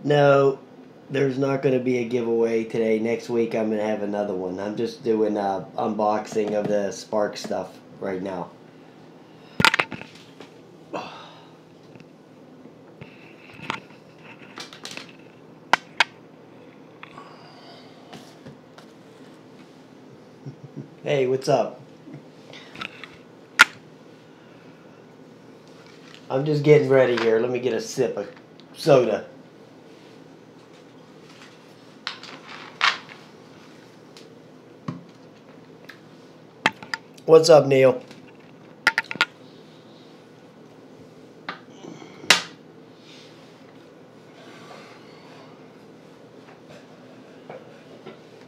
No, there's not going to be a giveaway today. Next week I'm going to have another one. I'm just doing a unboxing of the Spark stuff right now. Hey, what's up? I'm just getting ready here. Let me get a sip of soda. What's up, Neil?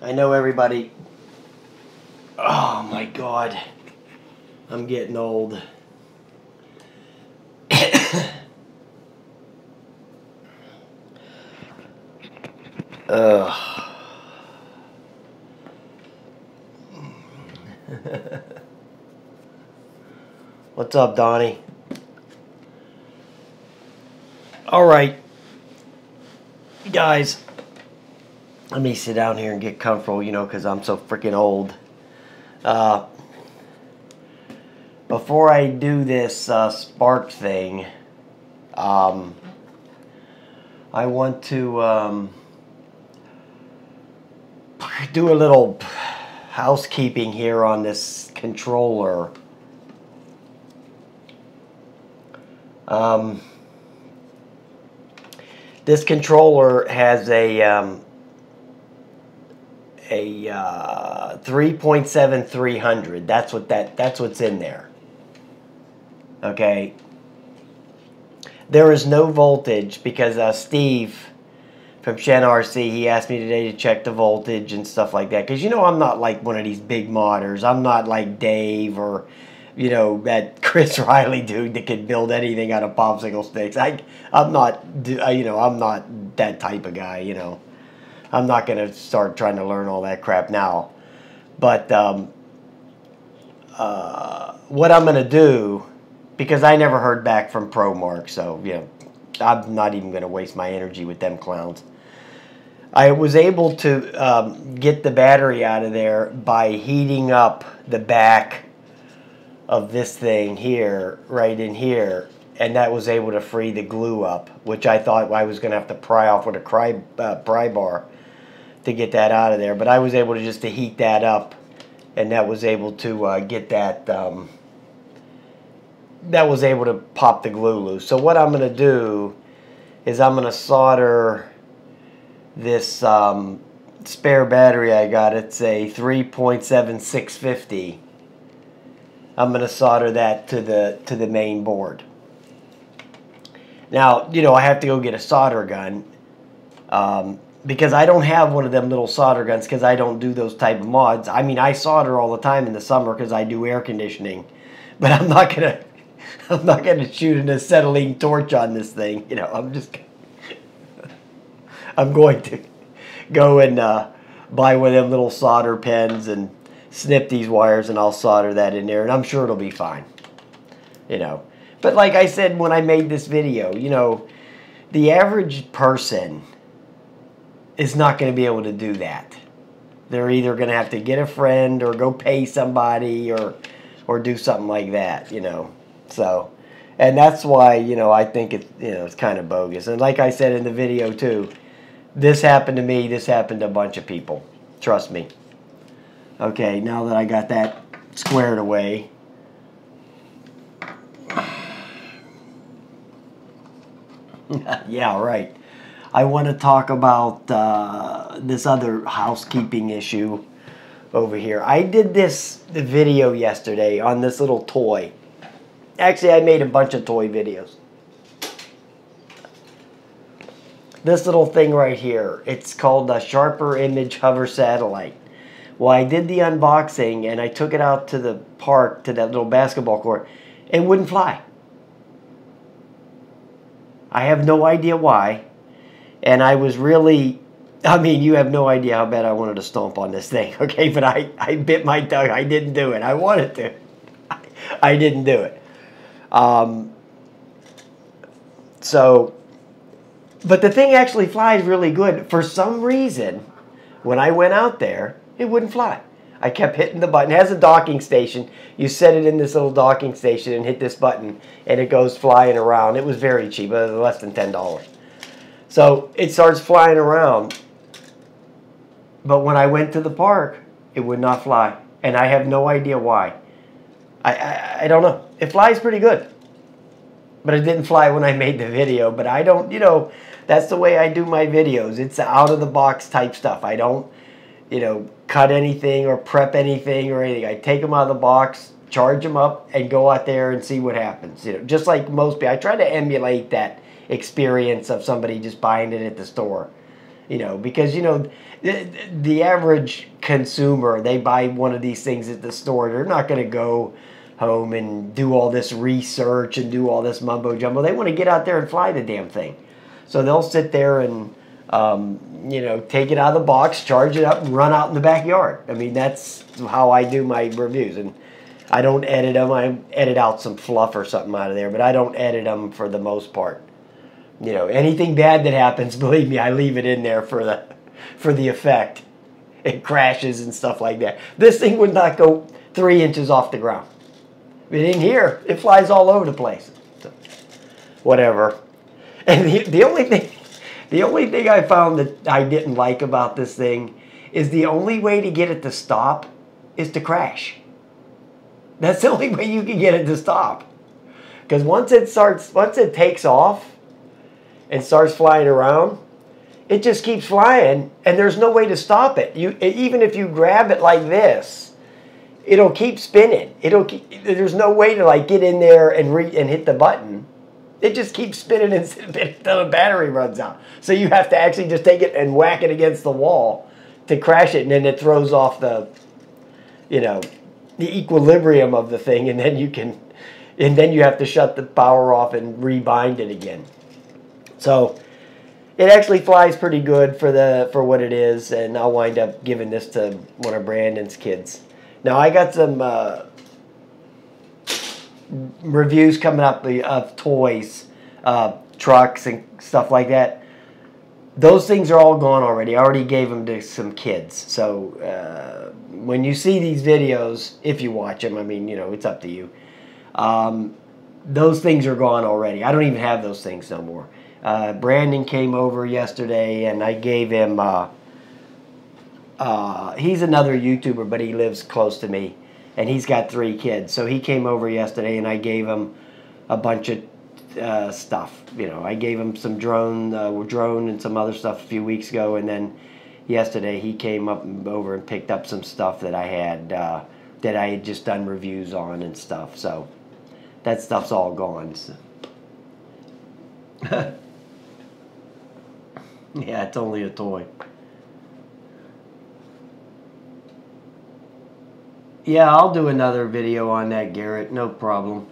I know everybody. Oh my God. I'm getting old. Ugh. What's up, Donnie? All right, guys. Let me sit down here and get comfortable, you know, because I'm so freaking old. Before I do this Spark thing, I want to do a little housekeeping here on this controller. This controller has a 3.7300. That's what's in there. Okay. There is no voltage because Steve from Shen RC, he asked me today to check the voltage and stuff like that. Because, you know, I'm not like one of these big modders. I'm not like Dave or, you know, that Chris Riley dude that can build anything out of popsicle sticks. I'm not, you know, I'm not that type of guy, you know. I'm not going to start trying to learn all that crap now. But what I'm going to do, because I never heard back from ProMark, so, you know, I'm not even going to waste my energy with them clowns. I was able to get the battery out of there by heating up the back of this thing here, right in here, and that was able to free the glue up, which I thought I was going to have to pry off with a pry bar to get that out of there. But I was able to just to heat that up, and that was able to get that, that was able to pop the glue loose. So what I'm going to do is I'm going to solder this spare battery I got. It's a 3.7650. I'm going to solder that to the main board. Now, you know, I have to go get a solder gun because I don't have one of them little solder guns because I don't do those type of mods. I mean, I solder all the time in the summer because I do air conditioning, but I'm not gonna shoot an acetylene torch on this thing. You know, I'm going to go and buy one of them little solder pens and snip these wires, and I'll solder that in there, and I'm sure it'll be fine. You know, but like I said when I made this video, you know, the average person is not going to be able to do that. They're either going to have to get a friend or go pay somebody or do something like that, you know. So, and that's why, you know, I think it's kind of bogus. And like I said in the video too, this happened to me, this happened to a bunch of people. Trust me. Okay, now that I got that squared away. Yeah, right. I want to talk about this other housekeeping issue over here. I did this video yesterday on this little toy. Actually, I made a bunch of toy videos. This little thing right here, it's called the Sharper Image Hover Satellite. Well, I did the unboxing and I took it out to the park, to that little basketball court. It wouldn't fly. I have no idea why. And I was really, I mean, you have no idea how bad I wanted to stomp on this thing, okay? But I bit my tongue. I didn't do it. I wanted to. I didn't do it. But the thing actually flies really good. For some reason, when I went out there, it wouldn't fly. I kept hitting the button. It has a docking station. You set it in this little docking station and hit this button, and it goes flying around. It was very cheap, less than $10. So it starts flying around. But when I went to the park, it would not fly. And I have no idea why. I don't know. It flies pretty good. But it didn't fly when I made the video. But I don't, you know, that's the way I do my videos. It's out-of-the-box type stuff. I don't, you know, cut anything or prep anything or anything. I take them out of the box, charge them up, and go out there and see what happens. You know, just like most people. I try to emulate that experience of somebody just buying it at the store. You know, because, you know, the average consumer, they buy one of these things at the store. They're not going to go home and do all this research and do all this mumbo jumbo. They want to get out there and fly the damn thing. So they'll sit there and, you know, take it out of the box, charge it up, and run out in the backyard. I mean, that's how I do my reviews. And I don't edit them. I edit out some fluff or something out of there, but I don't edit them for the most part. You know, anything bad that happens, believe me, I leave it in there for the effect. It crashes and stuff like that. This thing would not go 3 inches off the ground. But in here, it flies all over the place. So, whatever. And the only thing I found that I didn't like about this thing is the only way to get it to stop is to crash. That's the only way you can get it to stop. Because once it takes off and starts flying around, it just keeps flying, and there's no way to stop it. Even if you grab it like this, it'll keep spinning. There's no way to like get in there and hit the button. It just keeps spinning until the battery runs out. So you have to actually just take it and whack it against the wall to crash it, and then it throws off the, you know, the equilibrium of the thing, and then you have to shut the power off and rebind it again. So it actually flies pretty good for what it is, and I'll wind up giving this to one of Brandon's kids. Now I got some reviews coming up of toys, trucks and stuff like that. Those things are all gone already. I already gave them to some kids. So when you see these videos, if you watch them, I mean, you know, it's up to you. Those things are gone already. I don't even have those things no more. Brandon came over yesterday, and I gave him, he's another YouTuber, but he lives close to me, and he's got 3 kids. So he came over yesterday, and I gave him a bunch of stuff. You know, I gave him some drone and some other stuff a few weeks ago, and then yesterday he came over and picked up some stuff that I had just done reviews on and stuff. So that stuff's all gone. So. Yeah, it's only a toy. Yeah, I'll do another video on that, Garrett. No problem.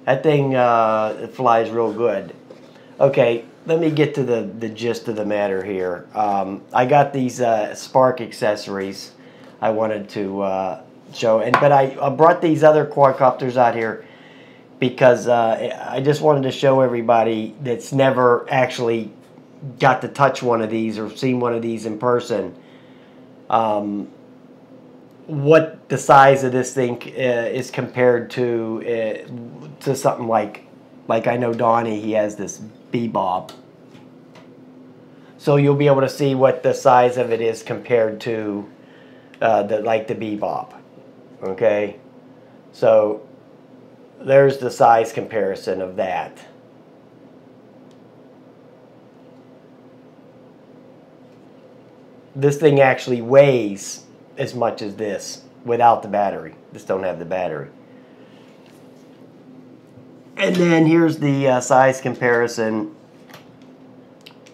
That thing it flies real good. Okay, let me get to the gist of the matter here. I got these Spark accessories I wanted to show, but I brought these other quadcopters out here because I just wanted to show everybody that's never actually got to touch one of these or seen one of these in person, what the size of this thing is compared to something like I know Donnie, he has this Bebop. So you'll be able to see what the size of it is compared to the Bebop. Okay, so there's the size comparison of that. This thing actually weighs as much as this without the battery. This don't have the battery. And then here's the size comparison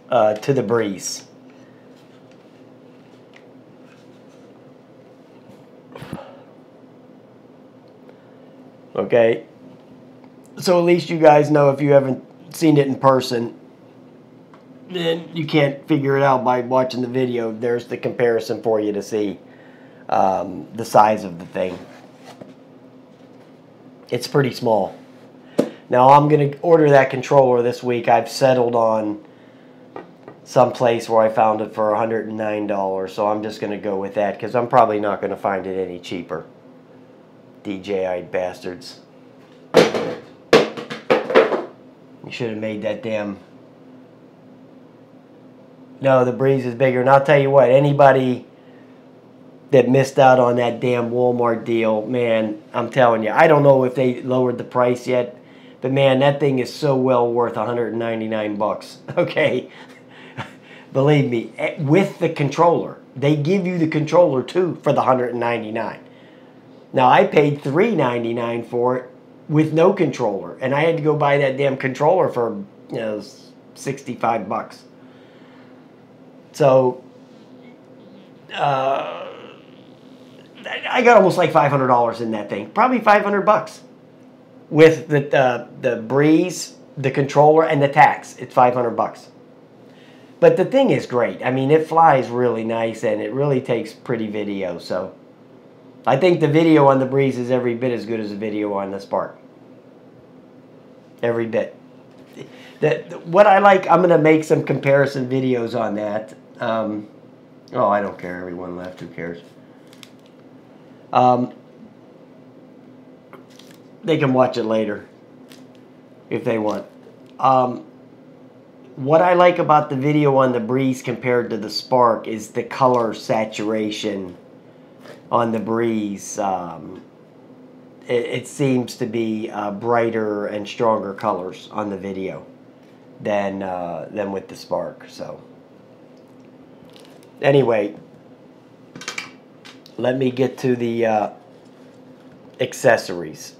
to the Breeze. Okay, so at least you guys know, if you haven't seen it in person, then you can't figure it out by watching the video. There's the comparison for you to see the size of the thing. It's pretty small. Now I'm going to order that controller this week. I've settled on some place where I found it for $109, so I'm just going to go with that because I'm probably not going to find it any cheaper. DJI bastards. You should have made that damn... No, the Breeze is bigger. And I'll tell you what, anybody that missed out on that damn Walmart deal, man, I'm telling you, I don't know if they lowered the price yet, but man, that thing is so well worth 199 bucks. Okay? Believe me, with the controller. They give you the controller too for the 199. Now, I paid $399 for it with no controller, and I had to go buy that damn controller for, 65 bucks. So, I got almost like $500 in that thing. Probably 500 bucks. With the Breeze, the controller, and the tax. It's 500 bucks. But the thing is great. I mean, it flies really nice, and it really takes pretty video. So, I think the video on the Breeze is every bit as good as the video on the Spark. Every bit. What I like, I'm going to make some comparison videos on that. Oh, I don't care. Everyone left. Who cares? They can watch it later if they want. What I like about the video on the Breeze compared to the Spark is the color saturation on the Breeze. It seems to be brighter and stronger colors on the video than with the Spark. So anyway, let me get to the accessories.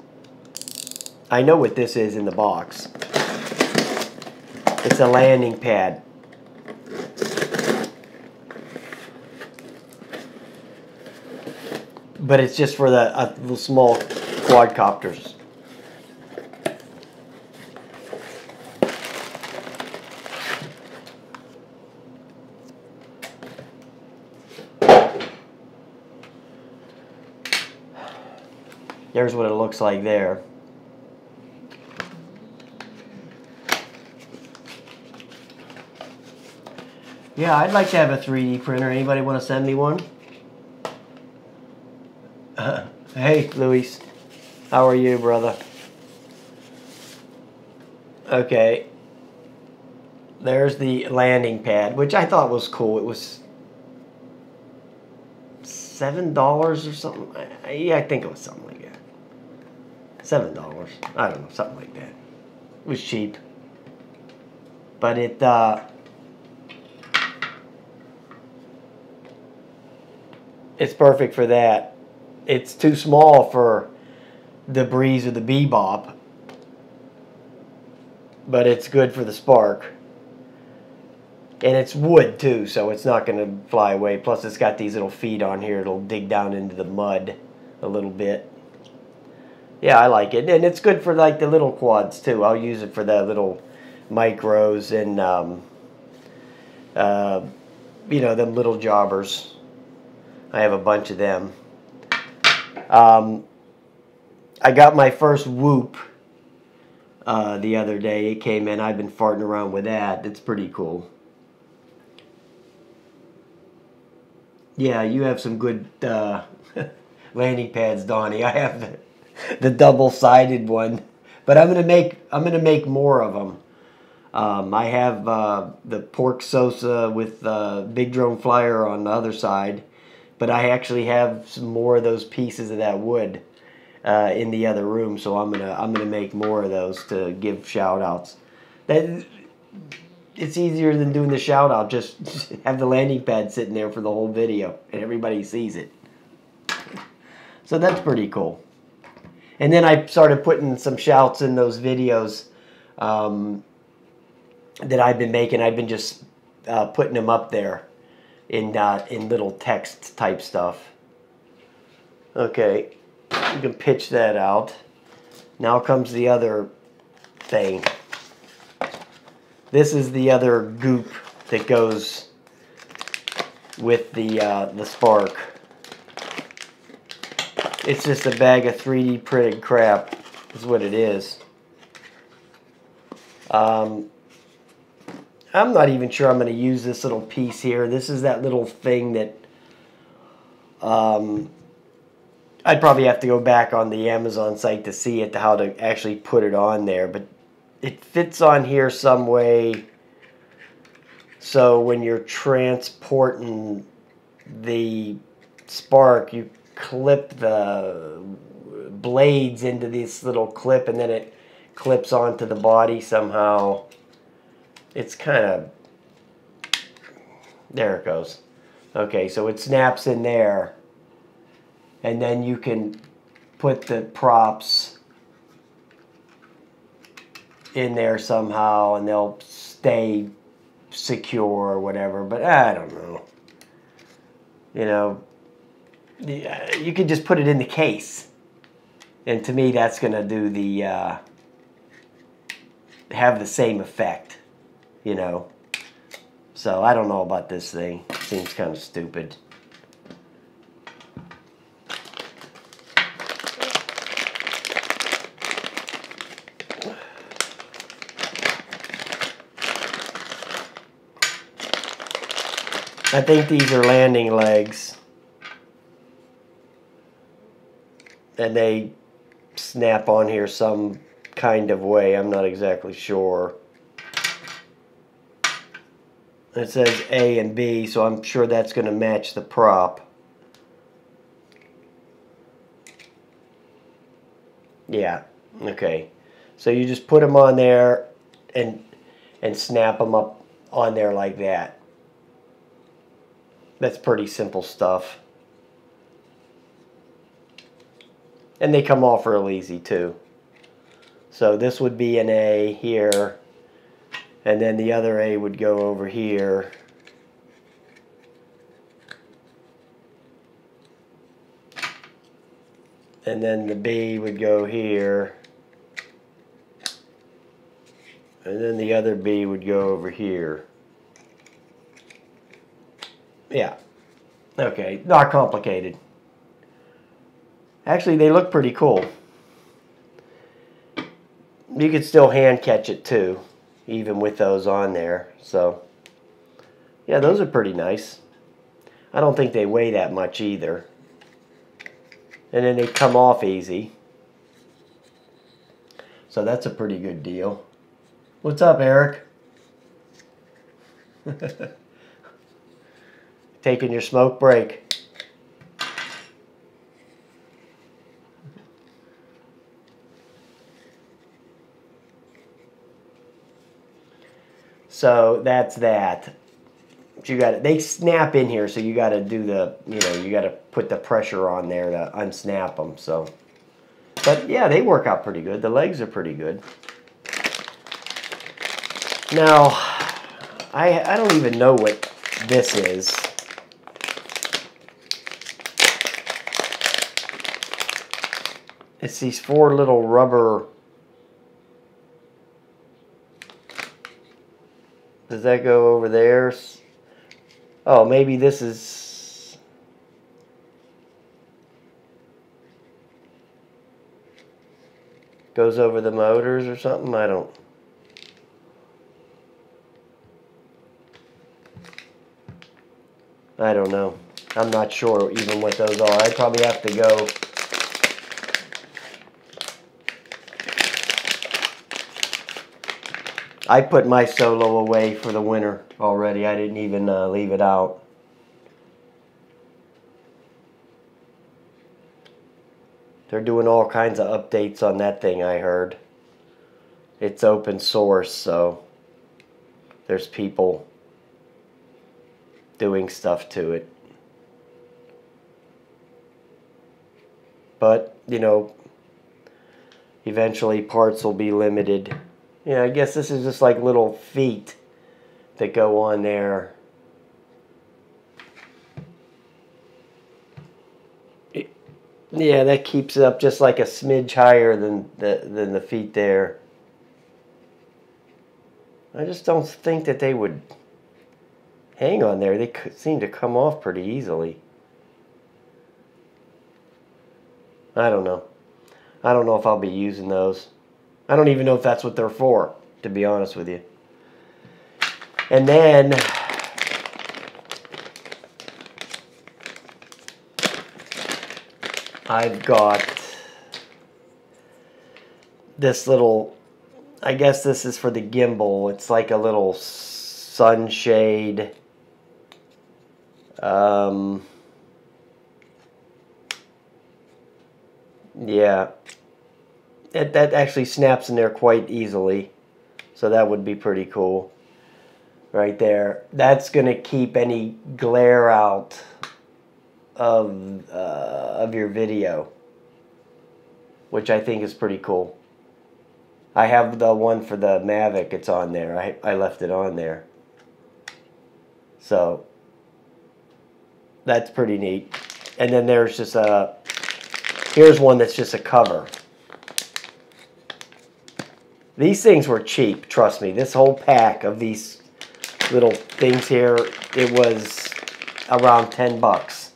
I know what this is in the box. It's a landing pad. But it's just for the small quadcopters. There's what it looks like there. Yeah, I'd like to have a 3D printer. Anybody want to send me one? Hey, Luis. How are you, brother? Okay. There's the landing pad, which I thought was cool. It was $7 or something. Yeah, I think it was something like that. $7. I don't know, something like that. It was cheap. But it's perfect for that. It's too small for the Breeze or the Bebop, but it's good for the Spark. And it's wood too, so it's not going to fly away. Plus it's got these little feet on here. It'll dig down into the mud a little bit. Yeah, I like it. And it's good for like the little quads too. I'll use it for the little micros and them little jobbers. I have a bunch of them. I got my first Whoop the other day. It came in. I've been farting around with that. It's pretty cool. Yeah, you have some good landing pads, Donnie. I have the double-sided one, but I'm gonna make more of them. I have the Pork Sosa with Big Drone Flyer on the other side. but I actually have some more of those pieces of that wood in the other room, so I'm gonna make more of those to give shout outs. That it's easier than doing the shout out. Just have the landing pad sitting there for the whole video and everybody sees it. So that's pretty cool. And then I started putting some shouts in those videos that I've been making. I've been just putting them up there in little text type stuff. Okay, you can pitch that out. Now comes the other thing. This is the other goop that goes with the Spark. It's just a bag of 3D printed crap, is what it is. I'm not even sure I'm going to use this little piece here. This is that little thing that I'd probably have to go back on the Amazon site to see it, how to actually put it on there. But it fits on here some way, so when you're transporting the Spark, you clip the blades into this little clip, and then it clips onto the body somehow. It's kind of, there it goes. Okay, so it snaps in there, and then you can put the props in there somehow and they'll stay secure or whatever, but I don't know. You know, you could just put it in the case, and to me that's going to do the have the same effect, you know. So I don't know about this thing. It seems kind of stupid. I think these are landing legs, and they snap on here some kind of way. I'm not exactly sure. It says A and B, so I'm sure that's going to match the prop. Yeah, okay. So you just put them on there and snap them up on there like that. That's pretty simple stuff. And they come off real easy too. So this would be an A here, and then the other A would go over here. And then the B would go here. And then the other B would go over here. Yeah. Okay, not complicated. Actually, they look pretty cool. You could still hand catch it too, even with those on there. So, yeah, those are pretty nice. I don't think they weigh that much either. And then they come off easy. So that's a pretty good deal. What's up, Eric? Taking your smoke break. So that's that. But you got it. They snap in here, so you got to do the, you know, you got to put the pressure on there to unsnap them. So, but yeah, they work out pretty good. The legs are pretty good. Now, I don't even know what this is. It's these 4 little rubber. Does that go over there? Oh, maybe this is... goes over the motors or something? I don't... know. I'm not sure even what those are. I'd probably have to go... I put my Solo away for the winter already. I didn't even leave it out. They're doing all kinds of updates on that thing, I heard. It's open source, so there's people doing stuff to it. But, you know, eventually parts will be limited. Yeah, I guess this is just like little feet that go on there. Yeah, that keeps it up just like a smidge higher than the feet there. I just don't think that they would hang on there. They seem to come off pretty easily. I don't know. I don't know if I'll be using those. I don't even know if that's what they're for, to be honest with you. And then I've got this little, I guess this is for the gimbal. It's like a little sunshade. Yeah. That actually snaps in there quite easily. So that would be pretty cool. Right there. That's going to keep any glare out of your video, which I think is pretty cool. I have the one for the Mavic. It's on there. I left it on there. So that's pretty neat. And then there's just here's one that's just a cover. These things were cheap, trust me. This whole pack of these little things here, it was around 10 bucks.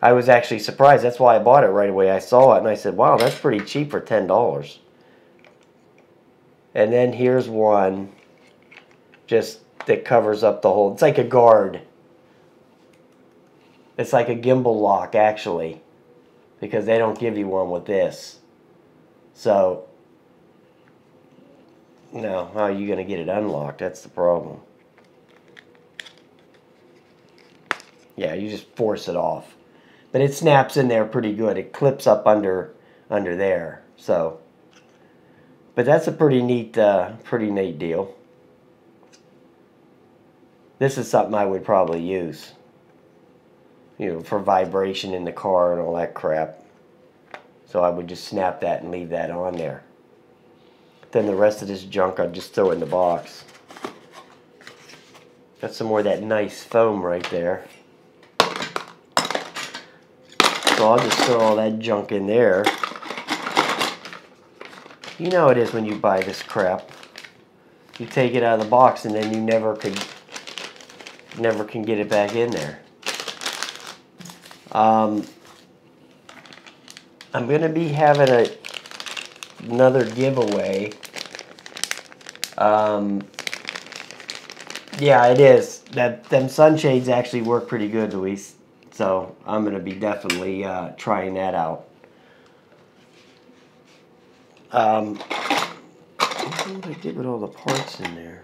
I was actually surprised. That's why I bought it right away. I saw it and I said, wow, that's pretty cheap for $10. And then here's one just that covers up the whole, it's like a guard. It's like a gimbal lock, actually, because they don't give you one with this. So, no, how are you going to get it unlocked? That's the problem. Yeah, you just force it off. But it snaps in there pretty good. It clips up under there. So, but that's a pretty neat deal. This is something I would probably use, you know, for vibration in the car and all that crap. So I would just snap that and leave that on there. Then the rest of this junk I'd just throw in the box. Got some more of that nice foam right there. So I'll just throw all that junk in there. You know how it is when you buy this crap. You take it out of the box and then you never can get it back in there. I'm going to be having another giveaway. Yeah, it is. Them sunshades actually work pretty good, Luis. So I'm going to be definitely trying that out. What did I get with all the parts in there?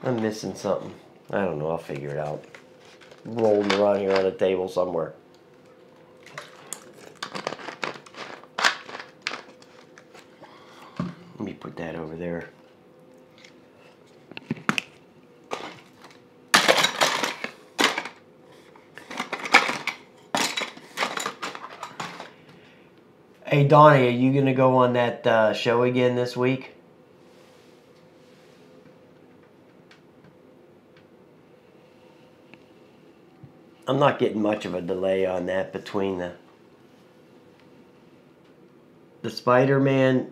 I'm missing something. I don't know. I'll figure it out. Rolling around here on a table somewhere. Let me put that over there. Hey, Donnie, are you going to go on that show again this week? I'm not getting much of a delay on that between the Spider-Man,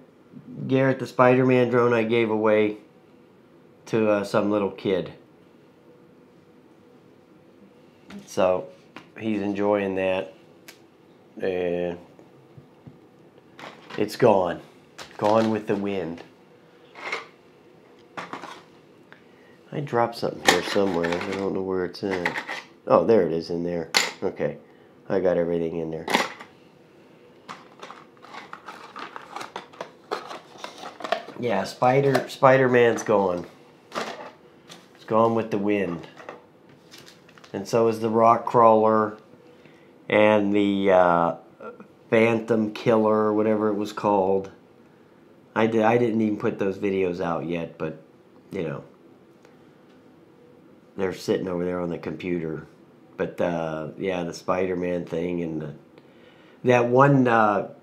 Garrett the Spider-Man drone I gave away to some little kid. So he's enjoying that. And it's gone. Gone with the wind. I dropped something here somewhere. I don't know where it's at. Oh, there it is in there. Okay. I got everything in there. Yeah, Spider-Man's gone. It's gone with the wind. And so is the rock crawler and the Phantom Killer, whatever it was called. I didn't even put those videos out yet, but you know, they're sitting over there on the computer. But yeah, the Spider-Man thing and that one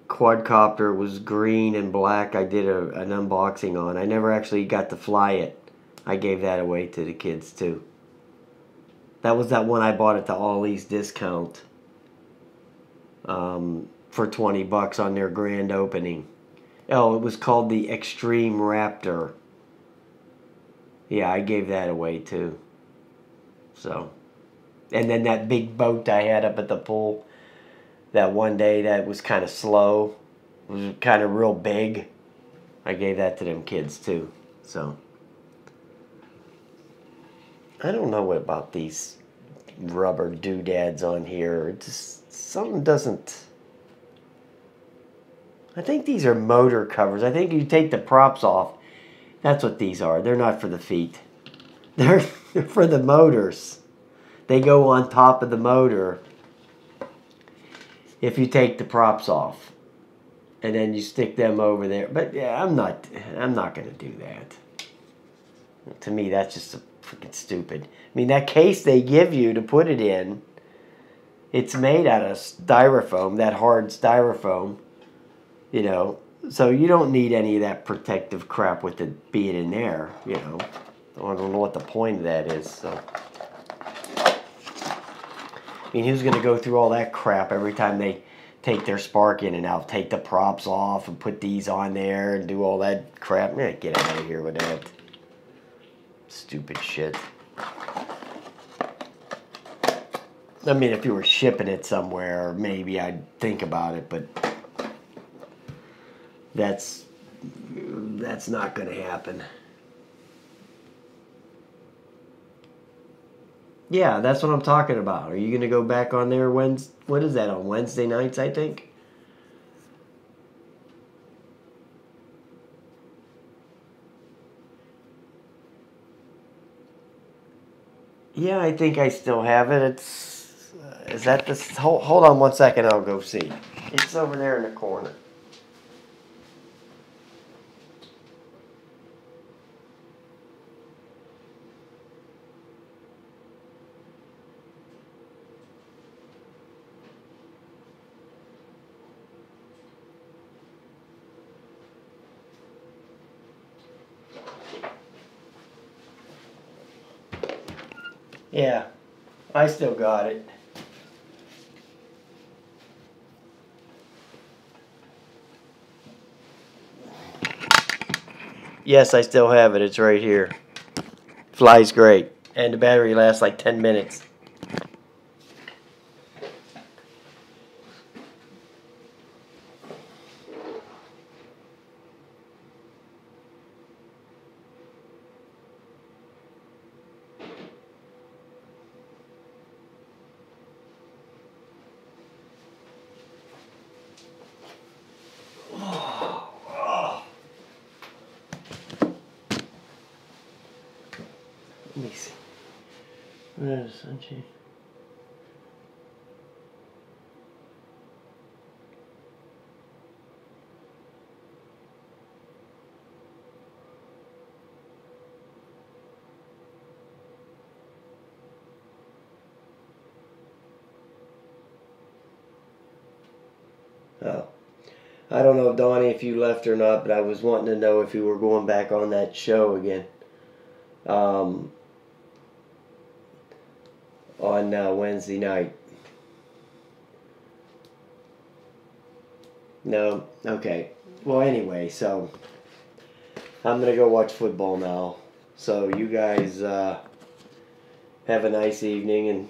quadcopter was green and black. I did an unboxing on. I never actually got to fly it. I gave that away to the kids too. That was that one I bought at the Ollie's discount for $20 on their grand opening. Oh, it was called the Extreme Raptor. Yeah, I gave that away too. So, and then that big boat I had up at the pool that one day that was kind of slow, it was kind of real big. I gave that to them kids too. So, I don't know what about these rubber doodads on here. It just, something doesn't. I think these are motor covers. I think you take the props off. That's what these are. They're not for the feet. They're for the motors. They go on top of the motor if you take the props off. And then you stick them over there. But yeah, I'm not going to do that. To me, that's just freaking stupid. I mean, that case they give you to put it in, it's made out of styrofoam, that hard styrofoam, you know. So you don't need any of that protective crap with it being in there, you know. I don't know what the point of that is, so. I mean, who's going to go through all that crap every time they take their spark in and out, take the props off and put these on there and do all that crap? Man, get out of here with that. Stupid shit. I mean, if you were shipping it somewhere, maybe I'd think about it, but that's not going to happen. Yeah, that's what I'm talking about. Are you going to go back on there Wednesday? What is that, on Wednesday nights, I think? Yeah, I think I still have it. It's is that this? Hold on one second. I'll go see. It's over there in the corner. Yeah, I still got it. Yes, I still have it. It's right here. Flies great. And the battery lasts like 10 minutes. Let me see. Where's Sanchi? Oh. I don't know, Donnie, if you left or not, but I was wanting to know if you were going back on that show again. On Wednesday night. No? Okay. Well, anyway, so I'm going to go watch football now. So you guys have a nice evening.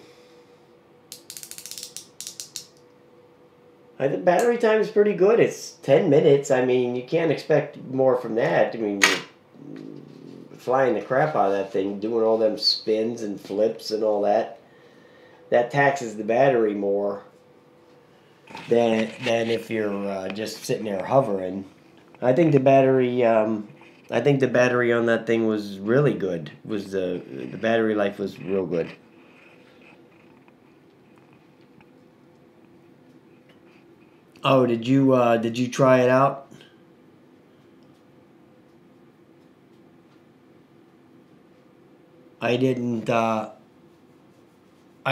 And the battery time is pretty good. It's 10 minutes. I mean, you can't expect more from that. I mean, you're flying the crap out of that thing, doing all them spins and flips and all that. That taxes the battery more than if you're just sitting there hovering. I think the battery on that thing was really good. The battery life was real good. Oh, did you try it out? I didn't. I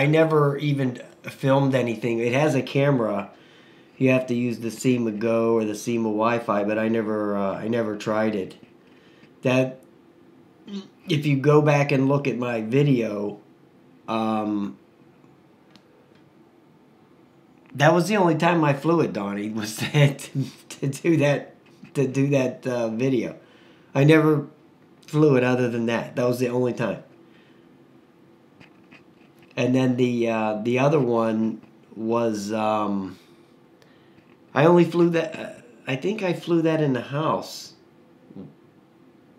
never even filmed anything. It has a camera. You have to use the SEMA Go or the SEMA Wi-Fi, but I never tried it. That if you go back and look at my video, that was the only time I flew it, Donnie, was to do that video. I never flew it other than that. That was the only time. And then the other one was I only flew that. I think I flew that in the house.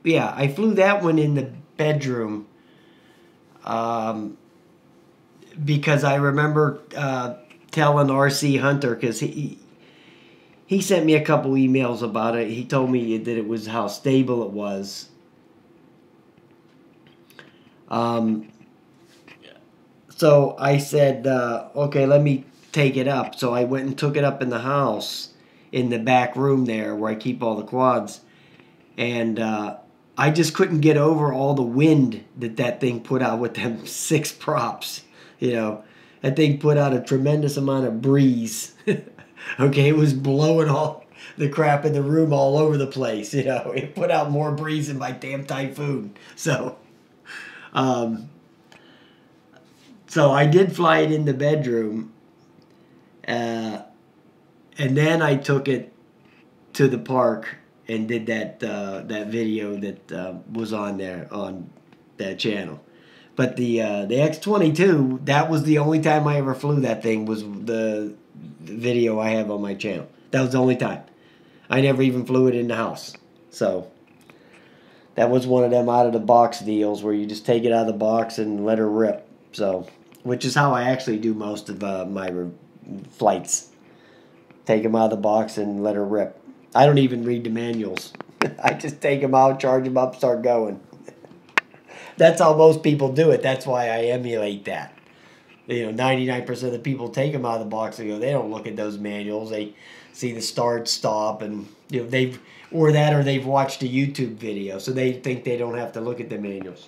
Yeah, I flew that one in the bedroom. Because I remember telling RC Hunter, because he sent me a couple emails about it. He told me that it was how stable it was. So I said, okay, let me take it up. So I went and took it up in the house, in the back room there where I keep all the quads. And I just couldn't get over all the wind that thing put out with them 6 props. You know, that thing put out a tremendous amount of breeze. Okay, it was blowing all the crap in the room all over the place. You know, it put out more breeze than my damn Typhoon. So I did fly it in the bedroom, and then I took it to the park and did that video that was on there on that channel. But the X-22, that was the only time I ever flew that thing, was the video I have on my channel. That was the only time. I never even flew it in the house. So that was one of them out of the box deals where you just take it out of the box and let her rip. So, which is how I actually do most of my flights. Take them out of the box and let her rip. I don't even read the manuals. I just take them out, charge them up, start going. That's how most people do it. That's why I emulate that. You know, 99% of the people take them out of the box and go. They don't look at those manuals. They see the start, stop, and you know they've watched a YouTube video, so they think they don't have to look at the manuals.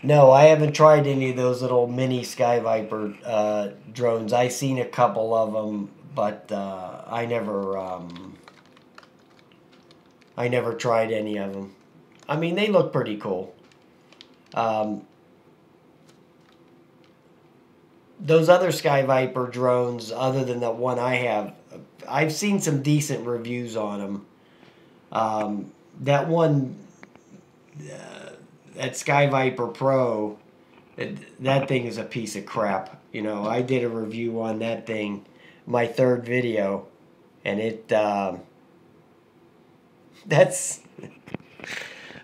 No, I haven't tried any of those little mini Sky Viper drones. I seen a couple of them, but I never tried any of them. I mean, they look pretty cool. Those other Sky Viper drones, other than the one I have, I've seen some decent reviews on them. That one, that Sky Viper Pro, that thing is a piece of crap. You know, I did a review on that thing, my 3rd video, and that's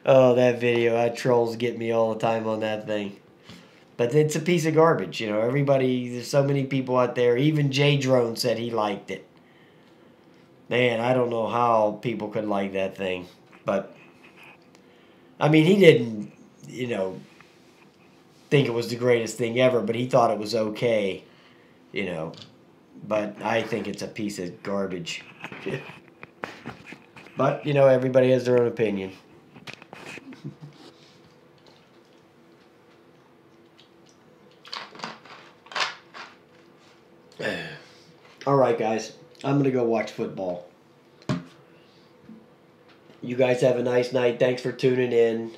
oh, that video, trolls get me all the time on that thing. But it's a piece of garbage, you know. There's so many people out there. Even J Drone said he liked it. Man, I don't know how people could like that thing. But, I mean, he didn't, you know, think it was the greatest thing ever, but he thought it was okay, you know. But I think it's a piece of garbage. But, you know, everybody has their own opinion. All right, guys. I'm going to go watch football. You guys have a nice night. Thanks for tuning in.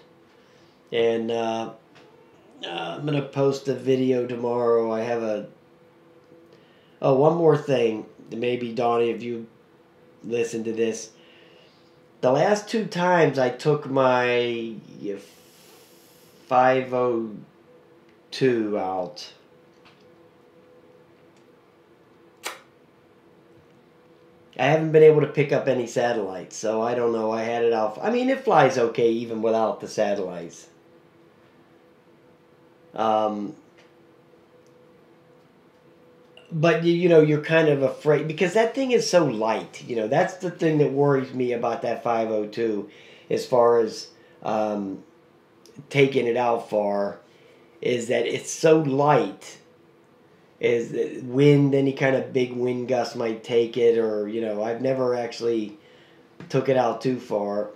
And I'm going to post a video tomorrow. I have a... Oh, one more thing. Maybe, Donnie, if you listen to this. The last 2 times I took my 502 out, I haven't been able to pick up any satellites, so I don't know. I had it off. I mean, it flies okay even without the satellites. But, you know, you're kind of afraid, because that thing is so light. You know, that's the thing that worries me about that 502 as far as taking it out far, is that it's so light. Is wind, any kind of big wind gust might take it, or I've never actually took it out too far.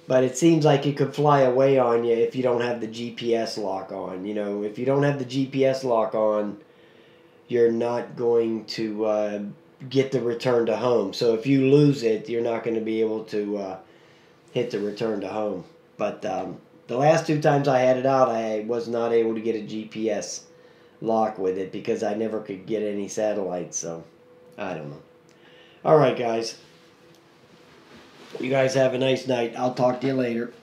But it seems like it could fly away on you if you don't have the GPS lock on. If you don't have the GPS lock on, you're not going to get the return to home. So if you lose it, you're not going to be able to hit the return to home. But the last 2 times I had it out, I was not able to get a GPS lock with it because I never could get any satellites. So I don't know. All right, guys. You guys have a nice night. I'll talk to you later.